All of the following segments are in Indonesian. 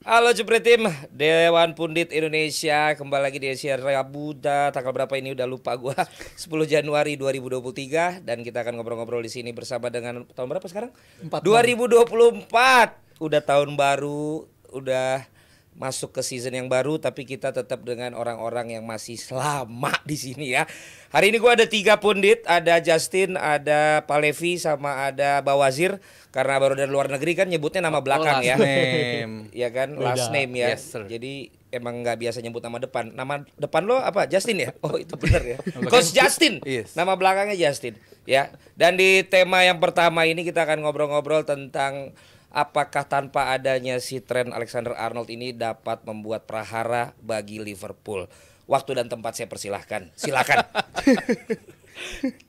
Halo Jepret Tim, Dewan Pundit Indonesia kembali lagi di Asia Rabuda. Tanggal berapa ini udah lupa gua. 10 Januari 2023 dan kita akan ngobrol-ngobrol di sini bersama dengan tahun berapa sekarang? 2024. Udah tahun baru, udah masuk ke season yang baru, tapi kita tetap dengan orang-orang yang masih lama di sini ya. Hari ini gua ada 3 pundit, ada Justin, ada Pak Levi, sama ada Bawazir. Karena baru dari luar negeri kan nyebutnya nama belakang ya. Name. Ya kan, Beda. last name ya. Yes, sir. Jadi emang nggak biasa nyebut nama depan. Nama depan lo apa? Justin ya? Oh itu bener ya. Coach Justin. Yes. Nama belakangnya Justin. Ya. Dan di tema yang pertama ini kita akan ngobrol-ngobrol tentang apakah tanpa adanya si Trent Alexander-Arnold ini dapat membuat prahara bagi Liverpool. Waktu dan tempat saya persilahkan. Silakan.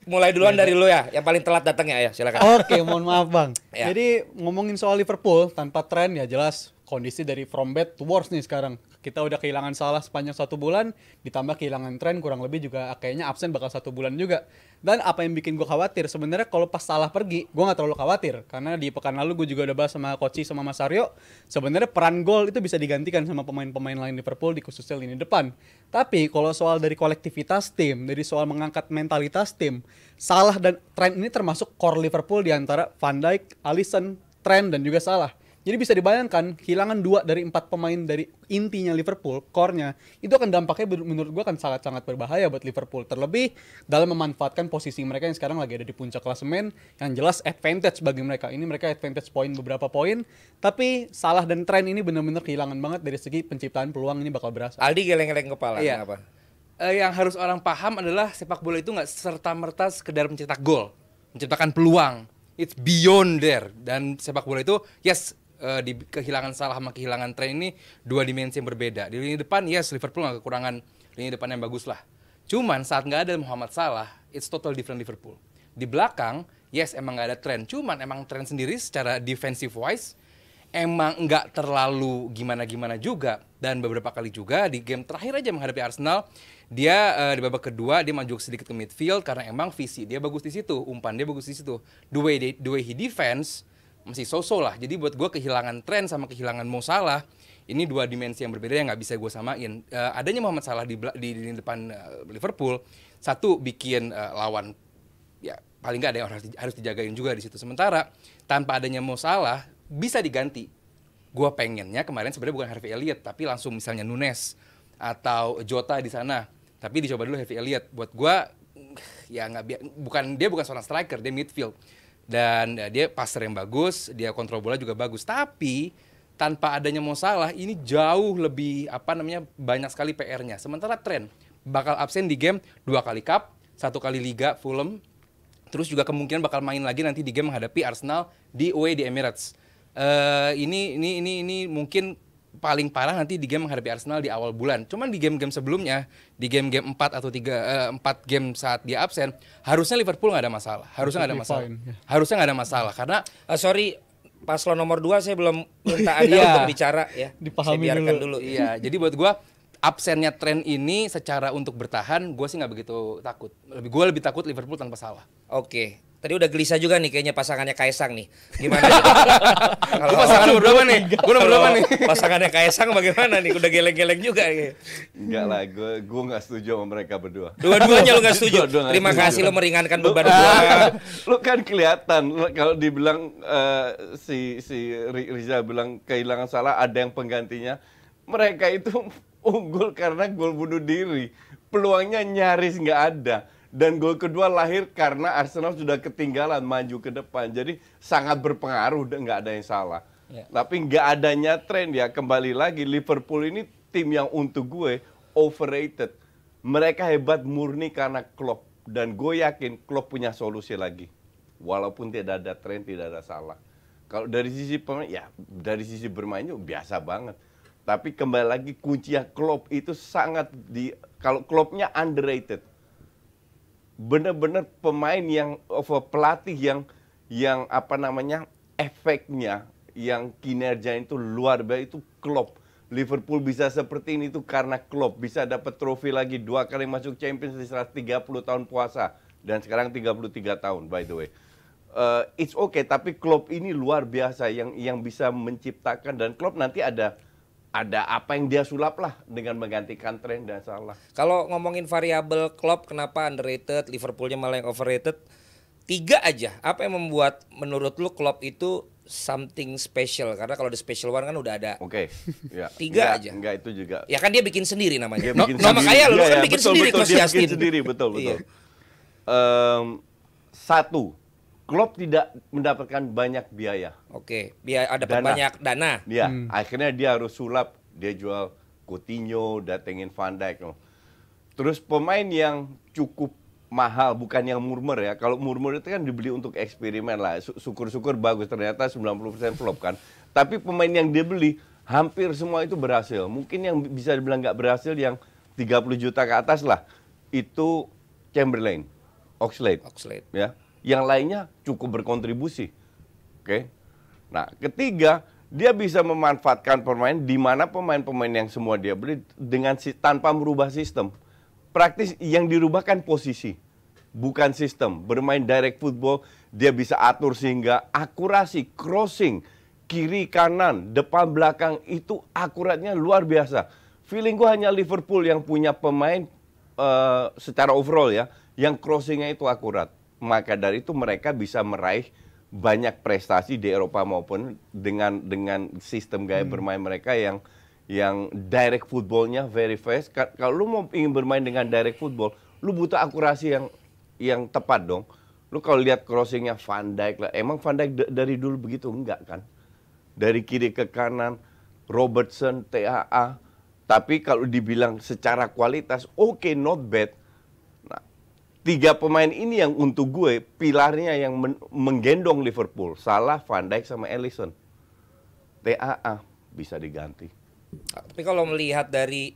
Mulai duluan dari lo ya, yang paling telat datangnya ya, silakan. Oke, mohon maaf Bang. Ya. Jadi ngomongin soal Liverpool tanpa tren ya jelas kondisi dari from bad to worse nih sekarang. Kita udah kehilangan Salah sepanjang 1 bulan, ditambah kehilangan tren kurang lebih juga kayaknya absen bakal 1 bulan juga. Dan apa yang bikin gue khawatir sebenarnya kalau pas Salah pergi, gue nggak terlalu khawatir karena di pekan lalu gue juga udah bahas sama Koci sama Mas Aryo. Sebenarnya peran gol itu bisa digantikan sama pemain-pemain lain Liverpool di khususnya lini depan. Tapi kalau soal dari kolektivitas tim, dari soal mengangkat mentalitas tim, Salah dan Trent ini termasuk core Liverpool di antara Van Dijk, Alisson, Trent dan juga Salah. Jadi bisa dibayangkan kehilangan 2 dari 4 pemain dari intinya Liverpool, core-nya, itu akan dampaknya menurut gue akan sangat-sangat berbahaya buat Liverpool. Terlebih dalam memanfaatkan posisi mereka yang sekarang lagi ada di puncak klasemen, yang jelas advantage bagi mereka. Ini mereka advantage poin beberapa poin, tapi Salah dan Trent ini benar-benar kehilangan banget dari segi penciptaan peluang ini bakal berasa. Aldi geleng-geleng kepala, Iya. kenapa? Yang harus orang paham adalah sepak bola itu nggak serta-merta sekedar mencetak gol, menciptakan peluang. It's beyond there. Dan sepak bola itu, yes, di kehilangan Salah sama kehilangan Trent ini 2 dimensi yang berbeda. Di lini depan, yes, Liverpool nggak kekurangan lini depan yang bagus lah. Cuman saat nggak ada Muhammad Salah, it's total different Liverpool. Di belakang, yes, emang nggak ada Trent. Cuman emang Trent sendiri secara defensive wise emang nggak terlalu gimana-gimana juga. Dan beberapa kali juga di game terakhir aja menghadapi Arsenal, dia di babak kedua dia maju sedikit ke midfield karena emang visi dia bagus di situ, umpan dia bagus di situ. The way he defense masih so-so lah. Jadi buat gue kehilangan Trent sama kehilangan Mo Salah ini 2 dimensi yang berbeda yang nggak bisa gue samain. Adanya Muhammad Salah di lini depan Liverpool, satu bikin lawan ya paling nggak ada yang harus dijagain juga di situ. Sementara tanpa adanya Mo Salah bisa diganti. Gue pengennya kemarin sebenarnya bukan Harvey Elliott tapi langsung misalnya Nunes atau Jota di sana. Tapi dicoba dulu Harvey Elliott. Buat gue ya dia bukan seorang striker, dia midfield. Dan dia passer yang bagus, dia kontrol bola juga bagus. Tapi tanpa adanya Mo Salah ini jauh lebih banyak sekali PR-nya. Sementara Trent bakal absen di game 2 kali Cup, 1 kali Liga Fulham. Terus juga kemungkinan bakal main lagi nanti di game menghadapi Arsenal di away di Emirates. Ini mungkin paling parah nanti di game menghadapi Arsenal di awal bulan. Cuman di game-game sebelumnya, di game-game 4 atau 4 game saat dia absen, harusnya Liverpool nggak ada masalah. Harusnya nggak ada masalah. Harusnya nggak ada masalah karena Sorry, paslon nomor 2 saya belum minta Anda Iya. untuk bicara ya. Dipahami Saya biarkan dulu. dulu. iya, jadi buat gua absennya Trent ini secara untuk bertahan, gue sih nggak begitu takut. Gue lebih takut Liverpool tanpa Salah. Oke. Tadi udah gelisah juga nih kayaknya pasangannya Kaisang nih. Gimana? Gue pasangan nomor berapa nih? Gue nomor berapa nih? Pasangannya Kaisang bagaimana nih? Udah geleng-geleng juga. Enggak lah, gue nggak setuju sama mereka berdua. Dua-duanya lu gak setuju. Dua-dua nggak Terima setuju. kasih lo meringankan beban gua. Lu kan kelihatan kalau dibilang si Riza bilang kehilangan Salah ada yang penggantinya. Mereka itu unggul karena gol bunuh diri. Peluangnya nyaris nggak ada. Dan gol kedua lahir karena Arsenal sudah ketinggalan maju ke depan. Jadi sangat berpengaruh dan nggak ada yang salah. Ya. Tapi nggak adanya tren ya, kembali lagi Liverpool ini tim yang untuk gue overrated. Mereka hebat murni karena Klopp. Dan gue yakin Klopp punya solusi lagi. Walaupun tidak ada tren, tidak ada salah. Kalau dari sisi pemain, ya dari sisi bermainnya biasa banget. Tapi kembali lagi kuncinya Klopp itu sangat kalau Kloppnya underrated. Benar-benar pemain yang pelatih yang efeknya, yang kinerja itu luar biasa itu Klopp. Liverpool bisa seperti ini itu karena Klopp bisa dapat trofi lagi 2 kali masuk Champions setelah 30 tahun puasa dan sekarang 33 tahun by the way. It's okay, tapi Klopp ini luar biasa yang bisa menciptakan, dan Klopp nanti ada ada apa yang dia sulap lah dengan menggantikan Trent dan Salah. Kalau ngomongin variabel Klopp kenapa underrated, Liverpoolnya malah yang overrated, 3 aja. Apa yang membuat menurut lu Klopp itu something special? Karena kalau the special one kan udah ada. Oke, ya. 3 aja. Enggak itu juga. Ya kan dia bikin sendiri namanya. Dia bikin Nama sendiri. kaya lu Iya, kan iya, bikin betul, sendiri betul, Coach dia Justin. bikin sendiri, betul. Iya. Satu, Klopp tidak mendapatkan banyak biaya. Oke, biar ada Dana. banyak dana. Ya, akhirnya dia harus sulap, dia jual Coutinho, datengin Van Dijk. Terus pemain yang cukup mahal, bukan yang murmur ya. Kalau murmur itu kan dibeli untuk eksperimen lah. Syukur-syukur bagus, ternyata 90% flop kan. Tapi pemain yang dia beli, hampir semua itu berhasil. Mungkin yang bisa dibilang nggak berhasil yang 30 juta ke atas lah. Itu Chamberlain, Oxlade. Ya. Yang lainnya cukup berkontribusi. Oke. Nah, ketiga, dia bisa memanfaatkan pemain di mana pemain-pemain yang semua dia beli dengan tanpa merubah sistem. Praktis yang dirubah kan posisi, bukan sistem. Bermain direct football, dia bisa atur sehingga akurasi, crossing, kiri, kanan, depan, belakang itu akuratnya luar biasa. Feeling gue hanya Liverpool yang punya pemain secara overall ya, yang crossingnya itu akurat. Maka dari itu mereka bisa meraih banyak prestasi di Eropa maupun dengan sistem gaya bermain mereka yang direct footballnya very fast. Kalau lu mau ingin bermain dengan direct football, lu butuh akurasi yang tepat dong. Lu kalau lihat crossingnya Van Dijk lah, emang Van Dijk dari dulu begitu? Enggak kan? Dari kiri ke kanan, Robertson, TAA. Tapi kalau dibilang secara kualitas, oke, not bad. Nah, 3 pemain ini yang untuk gue, pilarnya yang menggendong Liverpool. Salah, Van Dijk, sama Alisson. TAA bisa diganti. Tapi kalau melihat dari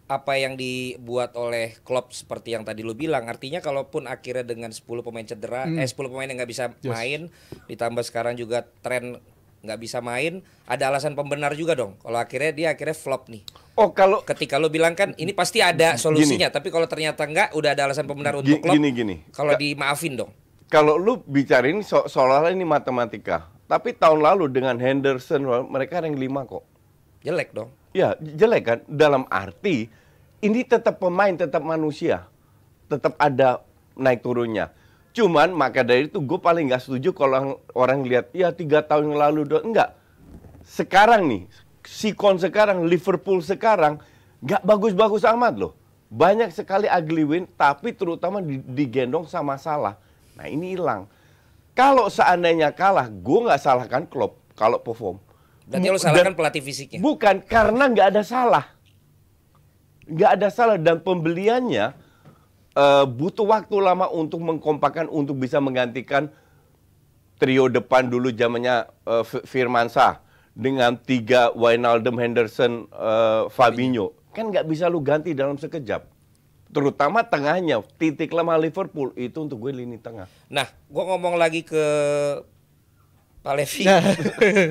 apa yang dibuat oleh Klopp seperti yang tadi lu bilang, artinya kalaupun akhirnya dengan 10 pemain cedera, 10 pemain yang nggak bisa main, ditambah sekarang juga tren nggak bisa main, ada alasan pembenar juga dong. Kalau akhirnya flop nih. Oh, kalau Ketika lu bilang kan ini pasti ada solusinya, tapi kalau ternyata nggak, udah ada alasan pembenar untuk Klopp. gini. Kalau dimaafin dong. Kalau lu bicara ini seolah-olah ini matematika. Tapi tahun lalu dengan Henderson mereka rank 5 kok. Jelek dong. Ya, jelek kan? Dalam arti ini tetap pemain, tetap manusia. Tetap ada naik turunnya. Cuman maka dari itu gue paling nggak setuju kalau orang lihat ya 3 tahun yang lalu enggak. Sekarang nih, sikon sekarang, Liverpool sekarang nggak bagus-bagus amat loh. Banyak sekali ugly win, tapi terutama digendong sama Salah. Nah ini hilang. Kalau seandainya kalah, gue nggak salahkan Klopp kalau perform. Berarti lu salahkan pelatih fisiknya. Bukan, karena nggak ada salah. Nggak ada salah dan pembeliannya butuh waktu lama untuk mengkompakan untuk bisa menggantikan trio depan dulu zamannya Firmansyah dengan 3 Wijnaldum, Henderson, Fabinho. Kan nggak bisa lu ganti dalam sekejap. Terutama tengahnya, titik lemah Liverpool itu untuk gue lini tengah. Nah, gua ngomong lagi ke Pak Levi.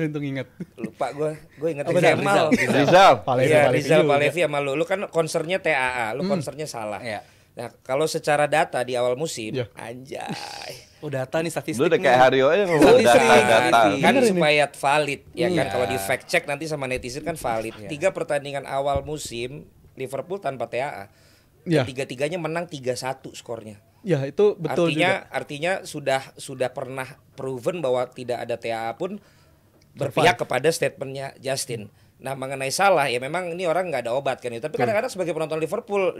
Untuk ingat. Lupa gue ingat Oh, benar, Rizal. Rizal. Iya, Rizal juga. Pak Levi sama lu. Lu kan concernnya TAA, lu concernnya Salah. Iya. Nah, kalau secara data di awal musim, Iya. anjay. Oh, data nih statistik. Lu udah nih. kayak Haryo aja ngomong Statistik. data-data. Kan Bener ini. supaya valid ya kan. Iya. Kalau di fact check nanti sama netizen kan valid. 3 pertandingan awal musim Liverpool tanpa TAA. Iya. Tiga-tiganya menang 3-1 skornya. Ya, itu betul juga. Artinya sudah pernah proven bahwa tidak ada TAA pun berpihak kepada statementnya Justin. Nah, mengenai Salah ya memang ini orang nggak ada obat kan. Tapi kadang-kadang sebagai penonton Liverpool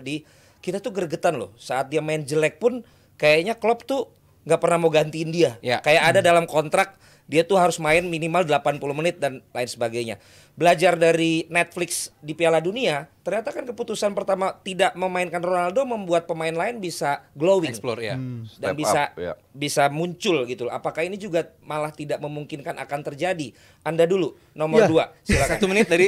kita tuh gregetan loh. Saat dia main jelek pun kayaknya Klopp tuh nggak pernah mau gantiin dia. Ya. Kayak ada dalam kontrak dia tuh harus main minimal 80 menit dan lain sebagainya. Belajar dari Netflix di Piala Dunia, ternyata kan keputusan pertama tidak memainkan Ronaldo membuat pemain lain bisa glowing. Explore ya. Dan Step bisa up, ya. bisa muncul gitu loh. Apakah ini juga malah tidak memungkinkan akan terjadi? Anda dulu nomor Ya. 2 silakan. 1 menit dari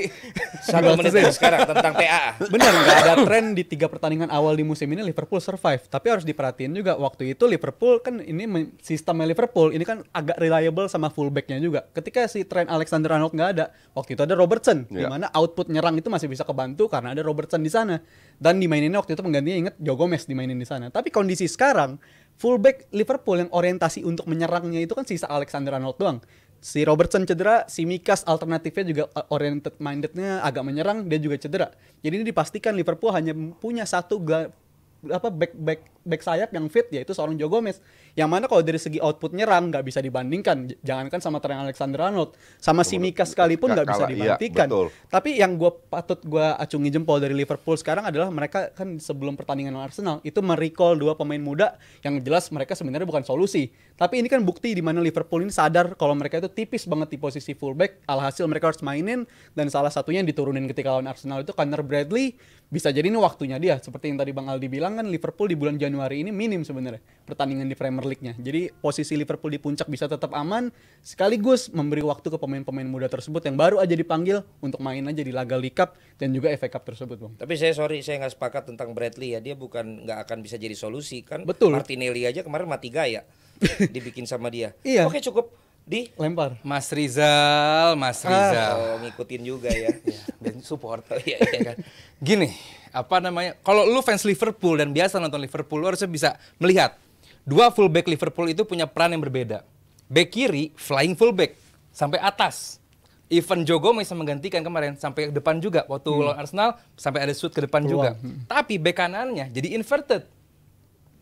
1 menit dari sekarang tentang TAA. Benar, nggak ada tren di 3 pertandingan awal di musim ini Liverpool survive. Tapi harus diperhatiin juga waktu itu Liverpool kan ini sistemnya Liverpool ini kan agak reliable sama fullbacknya juga. Ketika si Trent Alexander-Arnold nggak ada, waktu itu ada Robertson, di Ya. mana output nyerang itu masih bisa kebantu karena ada Robertson di sana. Dan dimaininnya waktu itu penggantinya inget Joe Gomez dimainin di sana. Tapi kondisi sekarang fullback Liverpool yang orientasi untuk menyerangnya itu kan sisa Alexander-Arnold doang. Si Robertson cedera, si Mikas alternatifnya juga oriented mindednya agak menyerang, dia juga cedera. Jadi ini dipastikan Liverpool hanya punya back sayap yang fit, yaitu seorang Joe Gomez. Yang mana kalau dari segi output nyerang nggak bisa dibandingkan, jangankan sama Trent Alexander-Arnold, sama si Mikas sekalipun nggak bisa dibandingkan. Iya, tapi yang patut gue acungi jempol dari Liverpool sekarang adalah mereka kan sebelum pertandingan lawan Arsenal itu merecall 2 pemain muda yang jelas mereka sebenarnya bukan solusi. Tapi ini kan bukti di mana Liverpool ini sadar kalau mereka itu tipis banget di posisi fullback, alhasil mereka harus mainin, dan salah satunya yang diturunin ketika lawan Arsenal itu Conor Bradley. Bisa jadi ini waktunya dia, seperti yang tadi Bang Aldi bilang kan, Liverpool di bulan Januari ini minim sebenarnya pertandingan di Premier League-nya. Jadi posisi Liverpool di puncak bisa tetap aman, sekaligus memberi waktu ke pemain-pemain muda tersebut yang baru aja dipanggil untuk main aja di laga League Cup dan juga FA Cup tersebut, Bang. Tapi saya nggak sepakat tentang Bradley ya. Dia nggak akan bisa jadi solusi kan. Betul. Martinelli aja kemarin mati gaya dibikin sama dia. Iya. Oke, cukup Lempar. Mas Rizal. Oh, ngikutin juga ya. Dan support. Iya kan. Gini, kalau lu fans Liverpool dan biasa nonton Liverpool, lu harusnya bisa melihat 2 fullback Liverpool itu punya peran yang berbeda. Back kiri flying fullback sampai atas. Even Joe Gomez yang menggantikan kemarin sampai ke depan juga waktu lawan Arsenal, sampai ada shoot ke depan juga. Tapi back kanannya jadi inverted.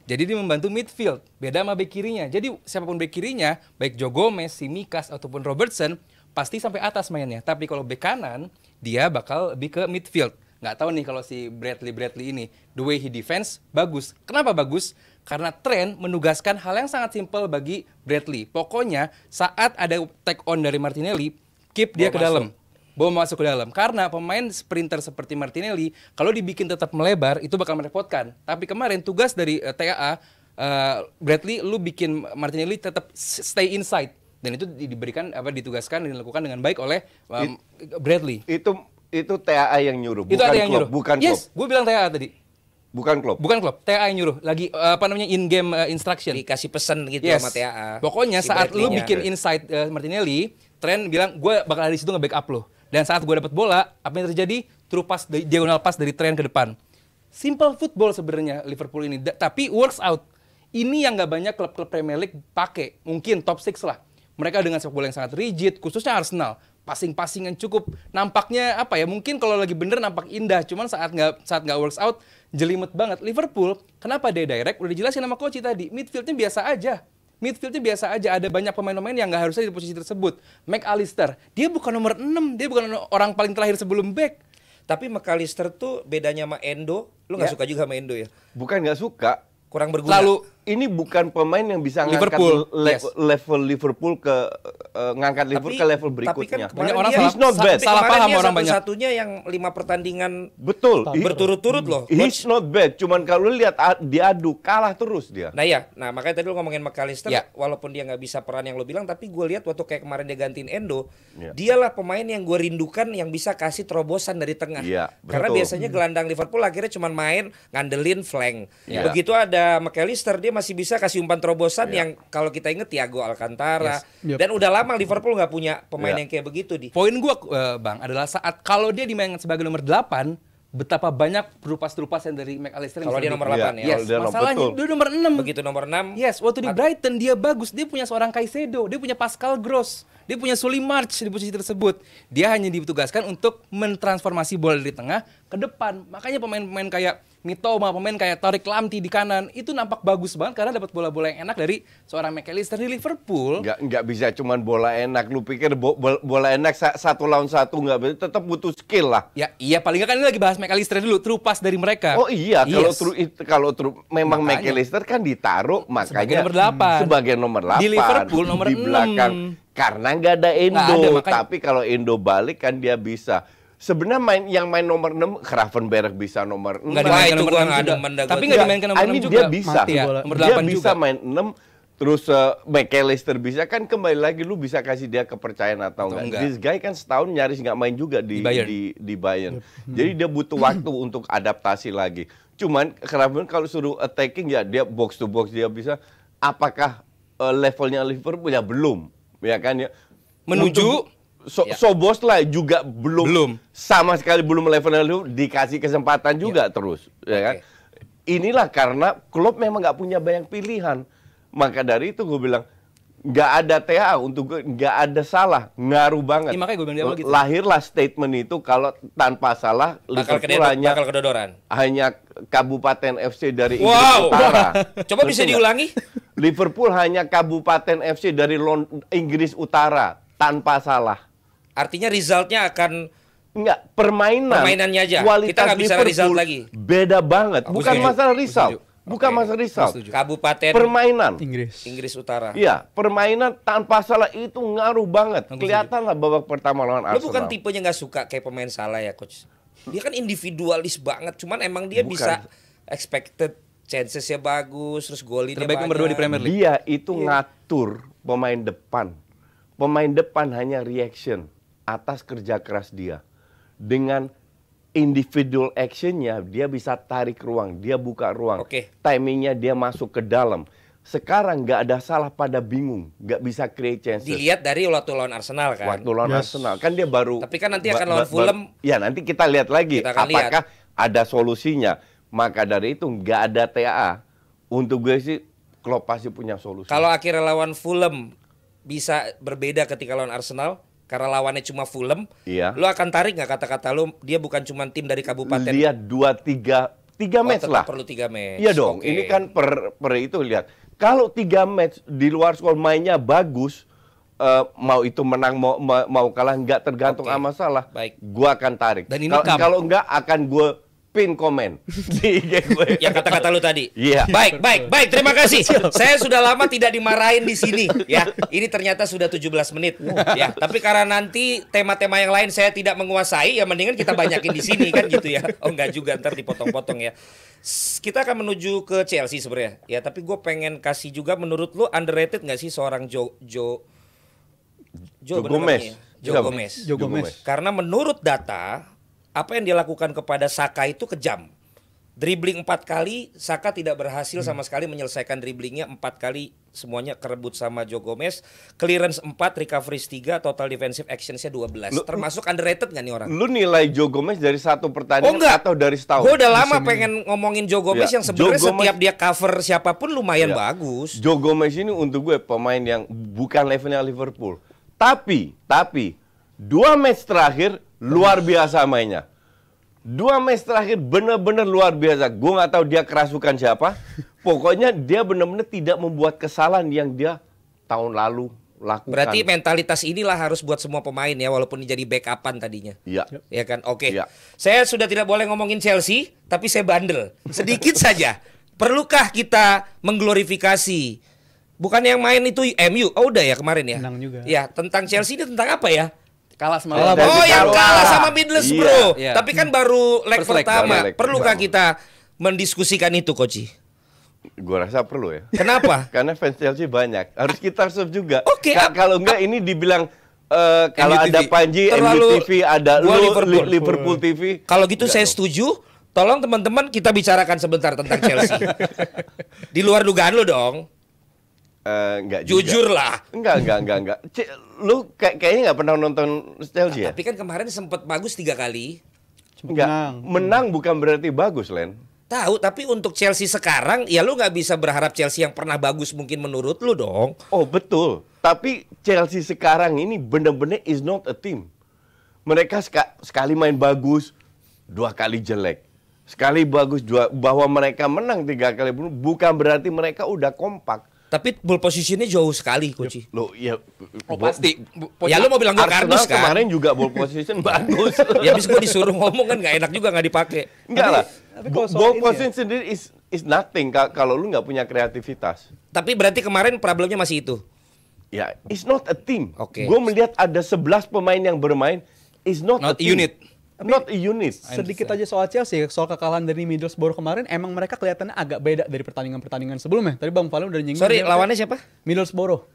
Jadi dia membantu midfield, beda sama back kirinya. Jadi siapapun back kirinya, baik Joe Gomez, si Mikas ataupun Robertson, pasti sampai atas mainnya. Tapi kalau back kanan, dia bakal lebih ke midfield. Nggak tahu nih kalau si Bradley ini, the way he defense, bagus. Kenapa bagus? Karena Trent menugaskan hal yang sangat simpel bagi Bradley. Pokoknya saat ada take on dari Martinelli, keep dia ke dalam. Bawa masuk ke dalam. Karena pemain sprinter seperti Martinelli, kalau dibikin tetap melebar, itu bakal merepotkan. Tapi kemarin tugas dari TAA, Bradley, lu bikin Martinelli tetap stay inside. Dan itu ditugaskan dan dilakukan dengan baik oleh Bradley. Itu TAA yang nyuruh, Itu bukan yang Klopp, nyuruh. bukan Yes, Klopp. gue bilang TAA tadi. Bukan Klopp. TAA yang nyuruh. Lagi in-game instruction. Dikasih pesan gitu Yes. sama TAA. Pokoknya si saat lu Bradley-nya. bikin inside Martinelli, Trent bilang, gue bakal ada di situ nge-backup lo. Dan saat gue dapat bola, apa yang terjadi? Diagonal pass dari Trent ke depan. Simple football sebenarnya Liverpool ini. Tapi works out. Ini yang nggak banyak klub-klub Premier League pakai. Mungkin top 6 lah. Mereka dengan sepak bola yang sangat rigid, khususnya Arsenal. Passing yang cukup nampaknya mungkin kalau lagi bener nampak indah, cuman saat nggak works out jelimet banget. Liverpool kenapa dia direct? Udah dijelasin sama coach tadi, midfieldnya biasa aja, ada banyak pemain-pemain yang nggak harusnya di posisi tersebut. McAllister, dia bukan nomor 6, dia bukan orang paling terakhir sebelum back. Tapi McAllister tuh bedanya sama Endo, lu nggak suka juga sama Endo ya? Bukan nggak suka. Kurang berguna. Lalu ini bukan pemain yang bisa Liverpool, level Liverpool ngangkat Liverpool ke level berikutnya. Tapi kan kemarin Orang dia he's not bad. salah paham orang banyak. Satu-satunya yang 5 pertandingan Betul. berturut-turut loh. He's not bad. Cuman kalau lu lihat diadu kalah terus dia. Nah makanya tadi lu ngomongin McAllister, Ya. walaupun dia nggak bisa peran yang lo bilang, tapi gue lihat waktu kayak kemarin dia gantiin Endo, Ya. dialah pemain yang gue rindukan yang bisa kasih terobosan dari tengah. Iya, Karena betul. biasanya gelandang Liverpool akhirnya cuma main ngandelin flank. Ya. Begitu ada McAllister, dia masih bisa kasih umpan terobosan yang kalau kita inget Thiago Alcantara. Yep. Dan udah lama Liverpool nggak punya pemain Ya. yang kayak begitu di. Poin gua Bang adalah saat kalau dia dimainkan sebagai nomor 8, betapa banyak terupas-terupasan dari McAllister yang Kalau bisa dia nomor bikin. 8 ya. Yes, Kalau dia masalahnya betul. dia nomor 6. Begitu nomor 6. Yes, waktu di Brighton dia bagus. Dia punya seorang Caicedo, dia punya Pascal Gross, dia punya Solly March di posisi tersebut. Dia hanya ditugaskan untuk mentransformasi bola dari tengah ke depan. Makanya pemain-pemain kayak Mitoma, pemain kayak Tariq Lamptey di kanan itu nampak bagus banget karena dapat bola-bola yang enak dari seorang McAllister di Liverpool. Nggak bisa cuman bola enak. Lu pikir bola enak 1 lawan 1 nggak bisa, tetap butuh skill lah. Ya, iya paling nggak kan ini lagi bahas McAllister dulu, true pass dari mereka. Oh iya, Yes. kalau memang Makanya. McAllister kan ditaruh makanya nomor 8. sebagai nomor 8 Di Liverpool nomor di 6. belakang karena nggak ada Endo. Nggak ada, makanya. Tapi kalau Endo balik kan dia bisa. Sebenarnya yang main nomor 6 Gravenberch bisa nomor 6. Nggak Wah, dimainkan itu nomor gua 6 nggak juga. demen dah Tapi gua. nggak dimainkan nomor 6 juga. Dia bisa. Mati Ya, bola. nomor Dia 8 bisa juga. main 6. Terus McAllister bisa kan kembali lagi lu bisa kasih dia kepercayaan atau enggak. This guy kan setahun nyaris nggak main juga di Bayern. Jadi dia butuh waktu untuk adaptasi lagi. Cuman Gravenberch kalau suruh attacking ya dia box to box dia bisa. Apakah levelnya Liverpool ya belum, ya kan ya. Menuju Sobos lah juga belum sama sekali belum levelnya Liverpool, dikasih kesempatan juga terus, ya kan. Inilah karena Klopp memang nggak punya banyak pilihan. Maka dari itu gue bilang nggak ada TA untuk gue, nggak ada salah, ngaruh banget. Makanya gue bilang di awal gitu. Lahirlah statement itu kalau tanpa salah Liverpool bakal kedodoran. hanya Kabupaten FC dari Inggris Wow. Utara. Coba bisa diulangi? Liverpool hanya Kabupaten FC dari Inggris Utara tanpa salah. Artinya resultnya akan Enggak, permainannya aja. Kualitas Kita nggak bisa Liverpool result lagi. beda banget. Bukan setuju. masalah result. Bukan Oke. masalah result. Kabupaten Permainan. Inggris Utara. Iya, permainan tanpa salah itu ngaruh banget. Kelihatan lah babak pertama lawan Lu Arsenal. bukan tipenya nggak suka kayak pemain Salah ya, coach? Dia kan individualis banget, cuman emang dia Bukan. bisa expected chances-nya bagus, terus golinnya Terbaik banyak. nomor 2 di Premier League. Dia itu ngatur pemain depan. Pemain depan hanya reaction atas kerja keras dia. Dengan individual actionnya dia bisa tarik ruang, dia buka ruang. Oke. Timingnya dia masuk ke dalam. Sekarang nggak ada salah pada bingung, nggak bisa create chances. Dilihat dari waktu lawan Arsenal kan. Waktu lawan Arsenal kan dia baru. Tapi kan nanti akan lawan Fulham. Ya nanti kita lihat lagi Kita akan apakah ada solusinya. Maka dari itu nggak ada TAA. Untuk gue sih Klopp pasti punya solusi. Kalau akhirnya lawan Fulham bisa berbeda ketika lawan Arsenal karena lawannya cuma Fulham, Iya. lu akan tarik nggak kata-kata lu dia bukan cuma tim dari kabupaten? Lihat 2-3 match tetap lah. perlu 3 match. Iya dong, Oke. ini kan per itu lihat. Kalau 3 match di luar skor mainnya bagus, mau itu menang mau kalah nggak tergantung Oke. sama salah. Baik. Gua akan tarik. Dan ini Kalau nggak akan gue pin komen di IG gue. Yang kata-kata lu tadi. Iya. Baik, terima kasih. Saya sudah lama tidak dimarahin di sini ya. Ini ternyata sudah 17 menit ya. Tapi karena nanti tema-tema yang lain saya tidak menguasai, ya mendingan kita banyakin di sini kan gitu ya. Oh enggak juga, ntar dipotong-potong ya. Kita akan menuju ke Chelsea sebenarnya. Ya, tapi gue pengen kasih juga, menurut lu underrated nggak sih seorang Joe bener Gomez. namanya? Joe Gomez. Joe Gomez. Karena menurut data, apa yang dia lakukan kepada Saka itu kejam. Dribbling 4 kali, Saka tidak berhasil sama sekali menyelesaikan dribblingnya. 4 kali semuanya kerebut sama Joe Gomez. Clearance 4, recoveries 3, total defensive actions-nya 12. Termasuk underrated nggak nih orang? Lu nilai Joe Gomez dari satu pertandingan enggak. atau dari setahun? Gue udah lama pengen ngomongin Joe Gomez Ya, yang sebenarnya Joe Gomez- setiap dia cover siapapun lumayan Ya. bagus. Joe Gomez ini untuk gue pemain yang bukan levelnya Liverpool. Tapi 2 match terakhir luar biasa mainnya. 2 match terakhir benar-benar luar biasa. Gue nggak tahu dia kerasukan siapa. Pokoknya dia benar-benar tidak membuat kesalahan yang dia tahun lalu lakukan. Berarti mentalitas inilah harus buat semua pemain ya, walaupun jadi backupan tadinya. Iya. Ya kan, oke. Iya. Saya sudah tidak boleh ngomongin Chelsea, tapi saya bandel sedikit saja. Perlukah kita mengglorifikasi? Bukan yang main itu MU, oh udah ya kemarin ya. Menang juga. Ya, tentang Chelsea ini tentang apa ya? Kalah sama Kalah, Oh, yang kalah sama Iya. Middlesbrough. Iya. Tapi kan baru leg First leg, pertama. baru leg Perlukah pertama. kita mendiskusikan itu, Koci? Gue rasa perlu ya. Kenapa? Karena fans Chelsea banyak. Harus kita serve juga. Oke, Kalau enggak ini dibilang kalau MU ada TV. Panji, Terlalu- MU TV, ada gua lu, Liverpool. Liverpool TV. Kalau gitu Enggak saya dong. setuju. Tolong teman-teman kita bicarakan sebentar tentang Chelsea. Di luar dugaan lu dong. Enggak juga. Jujur lah. Enggak. Lu kayaknya nggak pernah nonton Chelsea ya? Tapi kan kemarin sempat bagus 3 kali. Enggak. Menang bukan berarti bagus, Len. Tahu, tapi untuk Chelsea sekarang ya lu nggak bisa berharap Chelsea yang pernah bagus mungkin menurut lu dong. Oh, betul. Tapi Chelsea sekarang ini benar-benar is not a team. Mereka sekali main bagus, 2 kali jelek. Sekali bagus, bahwa mereka menang 3 kali bukan berarti mereka udah kompak. Tapi ball positionnya jauh sekali, Koci. Lo ya pasti. Ya lu mau bilang gue Arsenal kardus kan? kemarin juga ball position bagus. Ya habis gue disuruh ngomong kan nggak enak juga nggak dipakai. Enggak lah. tapi kalau soal Ball ini ya- position sendiri is nothing kalau lu nggak punya kreativitas. Tapi berarti kemarin problemnya masih itu. Ya, it's not a team. Oke. Gue melihat ada 11 pemain yang bermain, is not a Not team. unit. Not a unit. Sedikit aja soal Chelsea, soal kekalahan dari Middlesbrough kemarin, emang mereka kelihatannya agak beda dari pertandingan-pertandingan sebelumnya. Tadi Bang Valen udah nyinggung. Sorry, dia- lawannya siapa? Middlesbrough.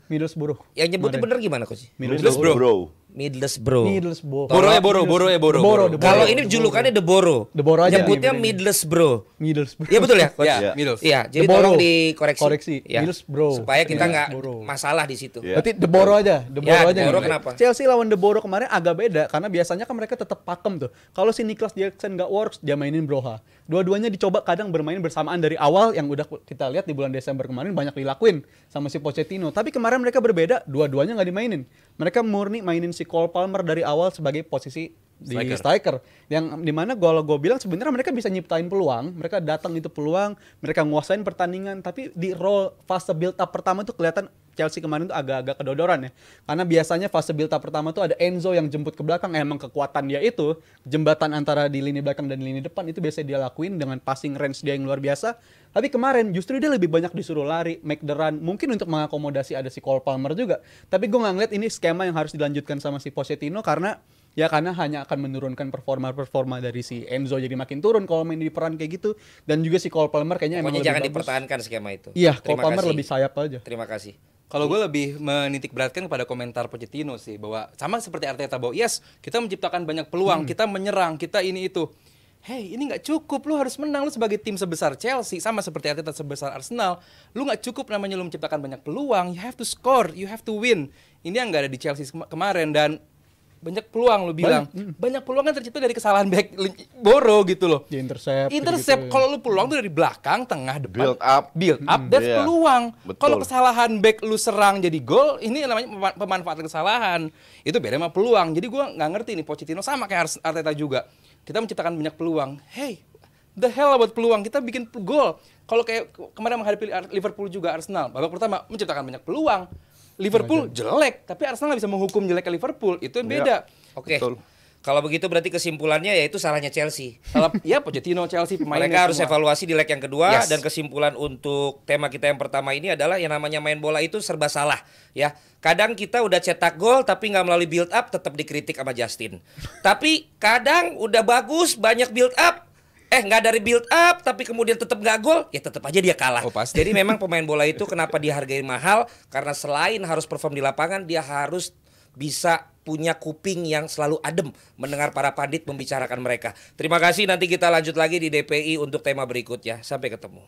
Yang nyebutnya Kemarin. bener gimana, Koci? Middlesbrough. Middlesbrough. Middlesbrough. Boro. The Kalau Boro. ini julukannya The Boro. The Boro aja Nyebutnya nih, Middlesbrough. Middlesbrough. Iya betul ya, Coach? Ya, Middles. Iya, jadi The Boro. tolong dikoreksi. Koreksi. Ya. Middlesbrough. Supaya kita nggak Middlesbrough. masalah di situ. Ya. Berarti The Boro aja, The Ya, Boro The aja. Boro nih. kenapa? Chelsea lawan The Boro kemarin agak beda karena biasanya kan mereka tetap pakem tuh. Kalau si Nicholas Jackson nggak works, dia mainin Broha. Dua-duanya dicoba kadang bermain bersamaan dari awal yang udah kita lihat di bulan Desember kemarin banyak dilakuin sama si Pochettino. Tapi kemarin mereka berbeda, dua-duanya nggak dimainin. Mereka murni mainin si Cole Palmer dari awal sebagai posisi di striker. Yang dimana gue bilang sebenarnya mereka bisa nyiptain peluang, mereka datang itu peluang, mereka nguasain pertandingan. Tapi di role fase build up pertama tuh kelihatan Chelsea kemarin tuh agak-agak kedodoran ya. Karena biasanya fase build up pertama tuh ada Enzo yang jemput ke belakang. Emang kekuatan dia itu jembatan antara di lini belakang dan lini depan itu biasa dia lakuin dengan passing range dia yang luar biasa. Tapi kemarin justru dia lebih banyak disuruh lari, make the run, mungkin untuk mengakomodasi ada si Cole Palmer juga. Tapi gue nggak ngeliat ini skema yang harus dilanjutkan sama si Pochettino karena hanya akan menurunkan performa dari si Enzo jadi makin turun kalau main di peran kayak gitu. Dan juga si Cole Palmer kayaknya emang Pokoknya lebih jangan bagus. dipertahankan skema itu. Iya, Cole Terima Palmer kasih. lebih sayap aja. Terima kasih. Kalau gue lebih menitik beratkan kepada komentar Pochettino sih, bahwa sama seperti Arteta, bahwa yes, kita menciptakan banyak peluang, kita menyerang, kita ini itu. Hey, ini nggak cukup, lu harus menang. Lu sebagai tim sebesar Chelsea, sama seperti Arteta sebesar Arsenal, lu nggak cukup namanya lu menciptakan banyak peluang. You have to score, you have to win. Ini yang nggak ada di Chelsea kemarin. Dan banyak peluang lu bilang. Banyak peluang kan tercipta dari kesalahan back Boro gitu loh. Di intercept. Intercept, gitu-gitu. kalau lu peluang tuh dari belakang, tengah, depan. Build up. That's Iya, peluang. betul. Kalau kesalahan back lu serang jadi gol, ini namanya pemanfaatan kesalahan. Itu beda sama peluang. Jadi gua nggak ngerti nih, Pochettino sama kayak Arteta juga. Kita menciptakan banyak peluang. Hey, the hell about peluang? Kita bikin gol. Kalau kayak kemarin menghadapi Liverpool juga Arsenal, babak pertama menciptakan banyak peluang. Liverpool jelek, tapi Arsenal nggak bisa menghukum jeleknya Liverpool. Itu yang beda. Oke. Betul. Kalau begitu berarti kesimpulannya yaitu salahnya Chelsea. Kalau ya Pochettino, Chelsea, pemainnya Mereka harus semua. evaluasi di leg yang kedua. Yes. Dan kesimpulan untuk tema kita yang pertama ini adalah yang namanya main bola itu serba salah ya. Kadang kita udah cetak gol tapi nggak melalui build up, tetap dikritik sama Justin. Tapi kadang udah bagus, banyak build up, nggak dari build up tapi kemudian tetap nggak gol, ya tetap aja dia kalah. Oh, pasti. Jadi memang pemain bola itu kenapa dihargai mahal, karena selain harus perform di lapangan, dia harus bisa punya kuping yang selalu adem mendengar para pandit membicarakan mereka. Terima kasih, nanti kita lanjut lagi di DPI untuk tema berikutnya. Sampai ketemu.